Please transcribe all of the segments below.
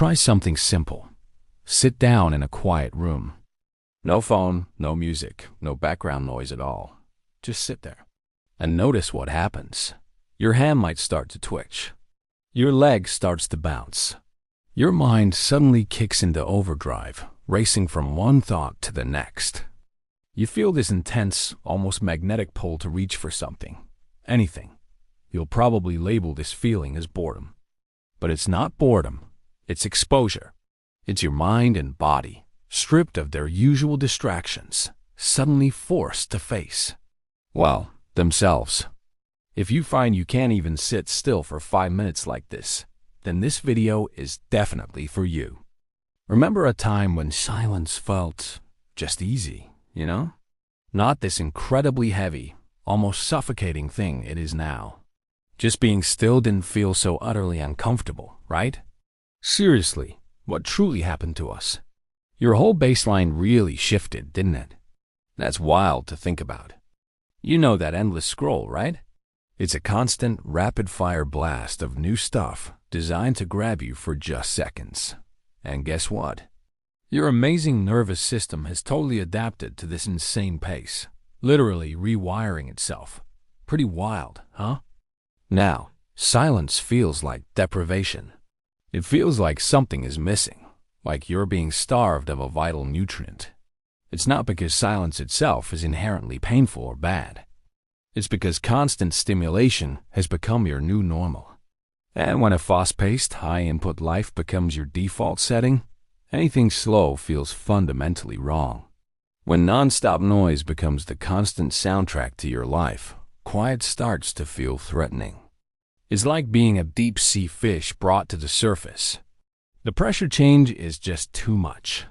Try something simple. Sit down in a quiet room. No phone, no music, no background noise at all. Just sit there and notice what happens. Your hand might start to twitch. Your leg starts to bounce. Your mind suddenly kicks into overdrive, racing from one thought to the next. You feel this intense, almost magnetic pull to reach for something, anything. You'll probably label this feeling as boredom. But it's not boredom, it's exposure. It's your mind and body, stripped of their usual distractions, suddenly forced to face, well, themselves. If you find you can't even sit still for 5 minutes like this, then this video is definitely for you. Remember a time when silence felt just easy, you know? Not this incredibly heavy, almost suffocating thing it is now. Just being still didn't feel so utterly uncomfortable, right? Seriously, what truly happened to us? Your whole baseline really shifted, didn't it? That's wild to think about. You know that endless scroll, right? It's a constant, rapid-fire blast of new stuff designed to grab you for just seconds. And guess what? Your amazing nervous system has totally adapted to this insane pace, literally rewiring itself. Pretty wild, huh? Now, silence feels like deprivation. It feels like something is missing, like you're being starved of a vital nutrient. It's not because silence itself is inherently painful or bad. It's because constant stimulation has become your new normal. And when a fast-paced, high-input life becomes your default setting, anything slow feels fundamentally wrong. When non-stop noise becomes the constant soundtrack to your life, quiet starts to feel threatening. It's like being a deep-sea fish brought to the surface. The pressure change is just too much.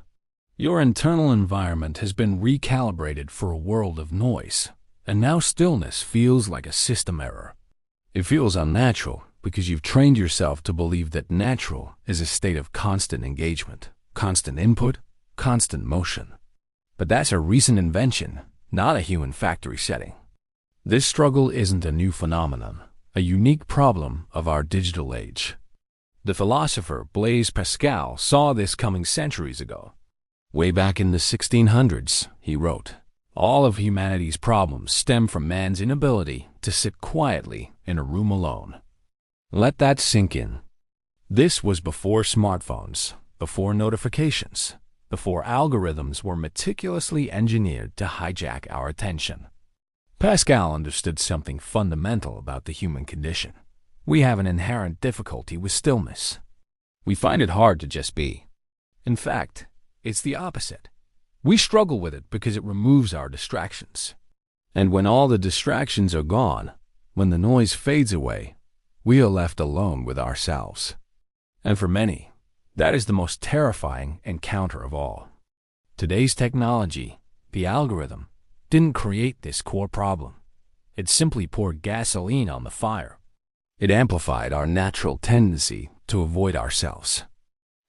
Your internal environment has been recalibrated for a world of noise, and now stillness feels like a system error. It feels unnatural because you've trained yourself to believe that natural is a state of constant engagement, constant input, constant motion. But that's a recent invention, not a human factory setting. This struggle isn't a new phenomenon, a unique problem of our digital age. The philosopher Blaise Pascal saw this coming centuries ago. Way back in the 1600s, he wrote, "All of humanity's problems stem from man's inability to sit quietly in a room alone." Let that sink in. This was before smartphones, before notifications, before algorithms were meticulously engineered to hijack our attention. Pascal understood something fundamental about the human condition. We have an inherent difficulty with stillness. We find it hard to just be. In fact, it's the opposite. We struggle with it because it removes our distractions. And when all the distractions are gone, when the noise fades away, we are left alone with ourselves. And for many, that is the most terrifying encounter of all. Today's technology, the algorithm, didn't create this core problem. It simply poured gasoline on the fire. It amplified our natural tendency to avoid ourselves.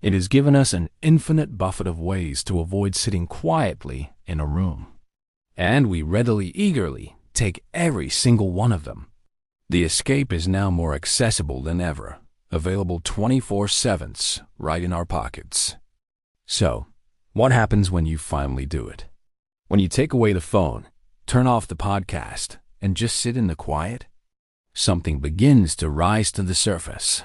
It has given us an infinite buffet of ways to avoid sitting quietly in a room. And we readily, eagerly take every single one of them. The escape is now more accessible than ever, available 24/7 right in our pockets. So, what happens when you finally do it? When you take away the phone, turn off the podcast, and just sit in the quiet, something begins to rise to the surface.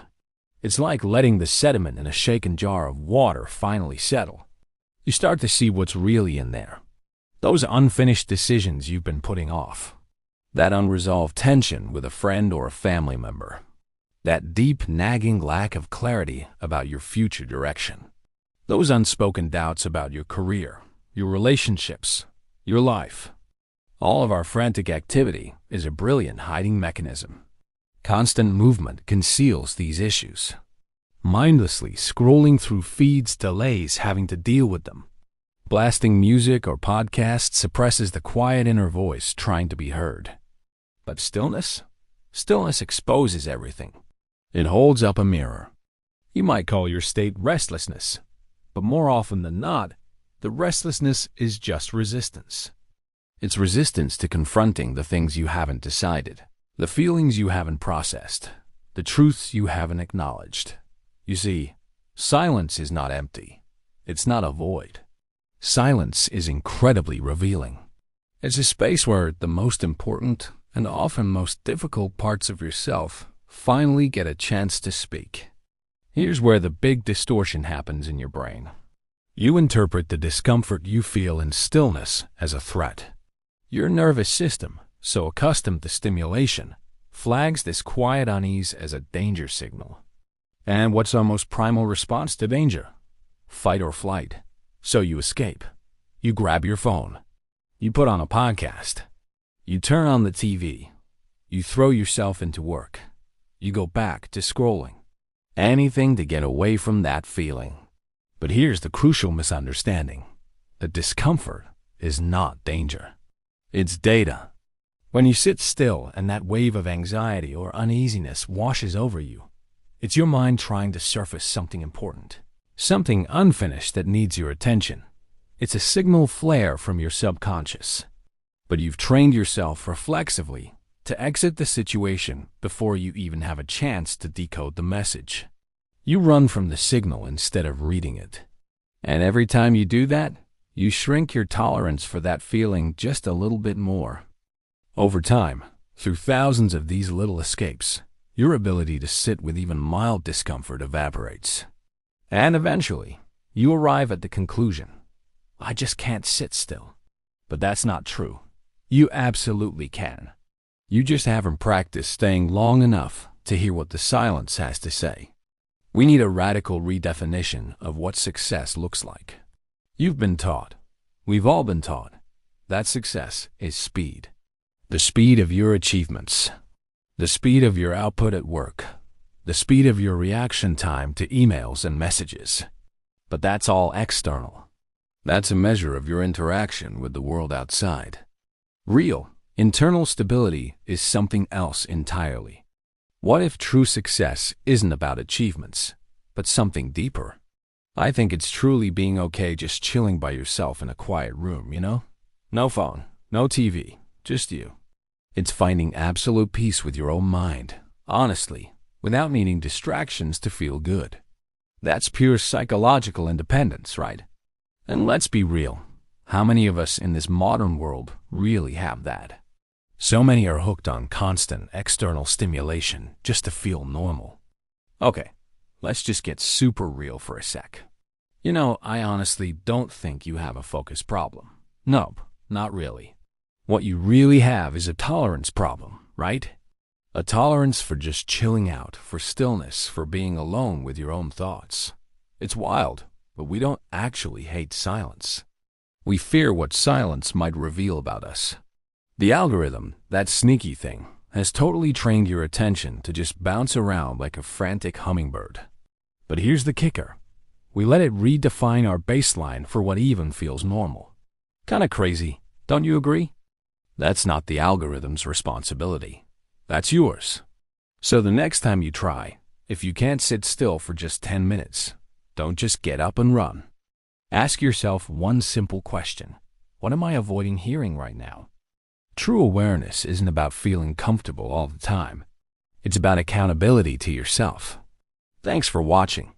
It's like letting the sediment in a shaken jar of water finally settle. You start to see what's really in there. Those unfinished decisions you've been putting off. That unresolved tension with a friend or a family member. That deep, nagging lack of clarity about your future direction. Those unspoken doubts about your career, your relationships, your life. All of our frantic activity is a brilliant hiding mechanism. Constant movement conceals these issues. Mindlessly scrolling through feeds delays having to deal with them. Blasting music or podcasts suppresses the quiet inner voice trying to be heard. But stillness? Stillness exposes everything. It holds up a mirror. You might call your state restlessness, but more often than not, the restlessness is just resistance. It's resistance to confronting the things you haven't decided, the feelings you haven't processed, the truths you haven't acknowledged. You see, Silence is not empty. It's not a void. Silence is incredibly revealing. It's a space where the most important and often most difficult parts of yourself finally get a chance to speak. Here's where the big distortion happens in your brain. You interpret the discomfort you feel in stillness as a threat. Your nervous system, so accustomed to stimulation, flags this quiet unease as a danger signal. And what's our most primal response to danger? Fight or flight. So you escape. You grab your phone. You put on a podcast. You turn on the TV. You throw yourself into work. You go back to scrolling. Anything to get away from that feeling. But here's the crucial misunderstanding. The discomfort is not danger. It's data. When you sit still and that wave of anxiety or uneasiness washes over you, it's your mind trying to surface something important, something unfinished that needs your attention. It's a signal flare from your subconscious. But you've trained yourself reflexively to exit the situation before you even have a chance to decode the message. You run from the signal instead of reading it. And every time you do that, you shrink your tolerance for that feeling just a little bit more. Over time, through thousands of these little escapes, your ability to sit with even mild discomfort evaporates. And eventually, you arrive at the conclusion, I just can't sit still. But that's not true. You absolutely can. You just haven't practiced staying long enough to hear what the silence has to say. We need a radical redefinition of what success looks like. You've been taught, we've all been taught, that success is speed. The speed of your achievements. The speed of your output at work. The speed of your reaction time to emails and messages. But that's all external. That's a measure of your interaction with the world outside. Real, internal stability is something else entirely. What if true success isn't about achievements, but something deeper? I think it's truly being okay just chilling by yourself in a quiet room, you know? No phone, no TV, just you. It's finding absolute peace with your own mind, honestly, without needing distractions to feel good. That's pure psychological independence, right? And let's be real, how many of us in this modern world really have that? So many are hooked on constant external stimulation just to feel normal. Okay, let's just get super real for a sec. You know, I honestly don't think you have a focus problem. Nope, not really. What you really have is a tolerance problem, right? A tolerance for just chilling out, for stillness, for being alone with your own thoughts. It's wild, but we don't actually hate silence. We fear what silence might reveal about us. The algorithm, that sneaky thing, has totally trained your attention to just bounce around like a frantic hummingbird. But here's the kicker. We let it redefine our baseline for what even feels normal. Kinda crazy, don't you agree? That's not the algorithm's responsibility. That's yours. So the next time you try, if you can't sit still for just 10 minutes, don't just get up and run. Ask yourself one simple question. What am I avoiding hearing right now? True awareness isn't about feeling comfortable all the time. It's about accountability to yourself. Thanks for watching.